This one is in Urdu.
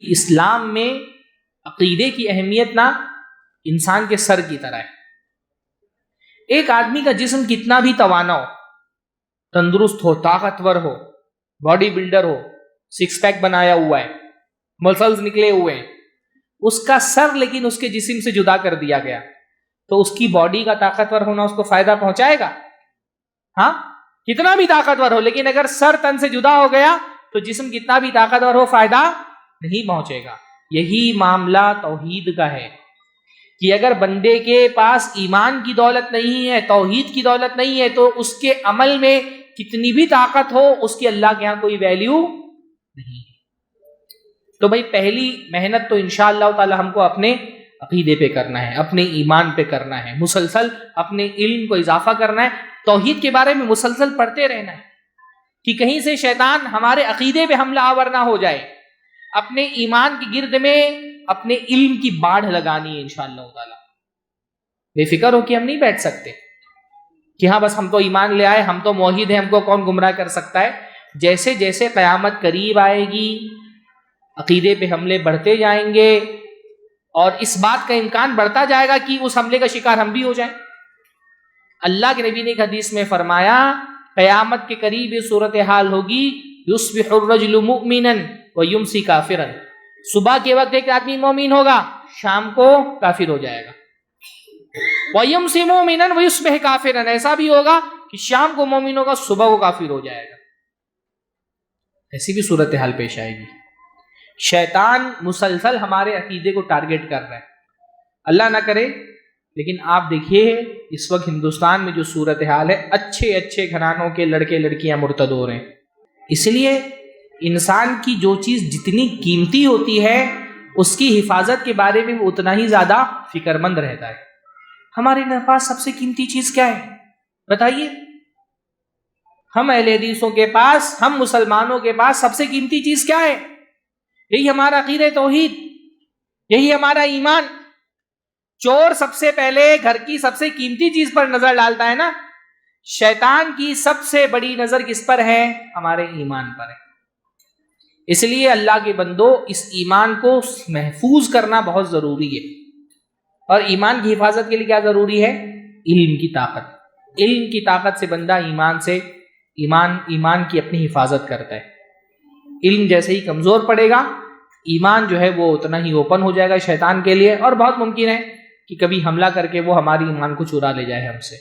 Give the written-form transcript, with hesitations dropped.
اسلام میں عقیدے کی اہمیت نہ انسان کے سر کی طرح ہے. ایک آدمی کا جسم کتنا بھی توانا ہو، تندرست ہو، طاقتور ہو، باڈی بلڈر ہو، سکس پیک بنایا ہوا ہے، مسلز نکلے ہوئے ہیں، اس کا سر لیکن اس کے جسم سے جدا کر دیا گیا تو اس کی باڈی کا طاقتور ہونا اس کو فائدہ پہنچائے گا؟ ہاں، کتنا بھی طاقتور ہو، لیکن اگر سر تن سے جدا ہو گیا تو جسم کتنا بھی طاقتور ہو فائدہ نہیں پہنچے گا. یہی معاملہ توحید کا ہے کہ اگر بندے کے پاس ایمان کی دولت نہیں ہے، توحید کی دولت نہیں ہے، تو اس کے عمل میں کتنی بھی طاقت ہو اس کی اللہ کے ہاں کوئی ویلیو نہیں ہے. تو بھائی پہلی محنت تو انشاءاللہ تعالی ہم کو اپنے عقیدے پہ کرنا ہے، اپنے ایمان پہ کرنا ہے، مسلسل اپنے علم کو اضافہ کرنا ہے، توحید کے بارے میں مسلسل پڑھتے رہنا ہے کہ کہیں سے شیطان ہمارے عقیدے پہ حملہ آور نہ ہو جائے. اپنے ایمان کی گرد میں اپنے علم کی باڑھ لگانی ہے انشاءاللہ تعالی. بے فکر ہو کہ ہم نہیں بیٹھ سکتے کہ ہاں بس ہم تو ایمان لے آئے، ہم تو موحد ہیں، ہم کو کون گمراہ کر سکتا ہے. جیسے جیسے قیامت قریب آئے گی عقیدے پہ حملے بڑھتے جائیں گے اور اس بات کا امکان بڑھتا جائے گا کہ اس حملے کا شکار ہم بھی ہو جائیں. اللہ کے نبی نے ایک حدیث میں فرمایا قیامت کے قریب یہ صورتحال ہوگی یصبح الرجل مؤمنا ویمسی کافرا. صبح کے وقت ایک آدمی مومن ہوگا، شام کو کافر ہو جائے گا. ویمسی مؤمنا ویصبح کافرا، ایسا بھی ہوگا کہ شام کو مومن ہوگا، صبح کو کافر ہو جائے گا. ایسی بھی صورتحال پیش آئے گی. شیطان مسلسل ہمارے عقیدے کو ٹارگٹ کر رہا ہے. اللہ نہ کرے لیکن آپ دیکھیے اس وقت ہندوستان میں جو صورتحال ہے، اچھے اچھے گھرانوں کے لڑکے لڑکیاں مرتد ہو رہے ہیں. اس لیے انسان کی جو چیز جتنی قیمتی ہوتی ہے اس کی حفاظت کے بارے میں وہ اتنا ہی زیادہ فکر مند رہتا ہے. ہمارے پاس سب سے قیمتی چیز کیا ہے بتائیے؟ ہم اہل حدیثوں کے پاس، ہم مسلمانوں کے پاس سب سے قیمتی چیز کیا ہے؟ یہی ہمارا عقیدہ توحید، یہی ہمارا ایمان. چور سب سے پہلے گھر کی سب سے قیمتی چیز پر نظر ڈالتا ہے نا. شیطان کی سب سے بڑی نظر کس پر ہے؟ ہمارے ایمان پر ہے. اس لیے اللہ کے بندو اس ایمان کو محفوظ کرنا بہت ضروری ہے. اور ایمان کی حفاظت کے لیے کیا ضروری ہے؟ علم کی طاقت. علم کی طاقت سے بندہ ایمان کی اپنی حفاظت کرتا ہے. علم جیسے ہی کمزور پڑے گا ایمان جو ہے وہ اتنا ہی اوپن ہو جائے گا شیطان کے لیے، اور بہت ممکن ہے کہ کبھی حملہ کر کے وہ ہماری ایمان کو چرا لے جائے ہم سے.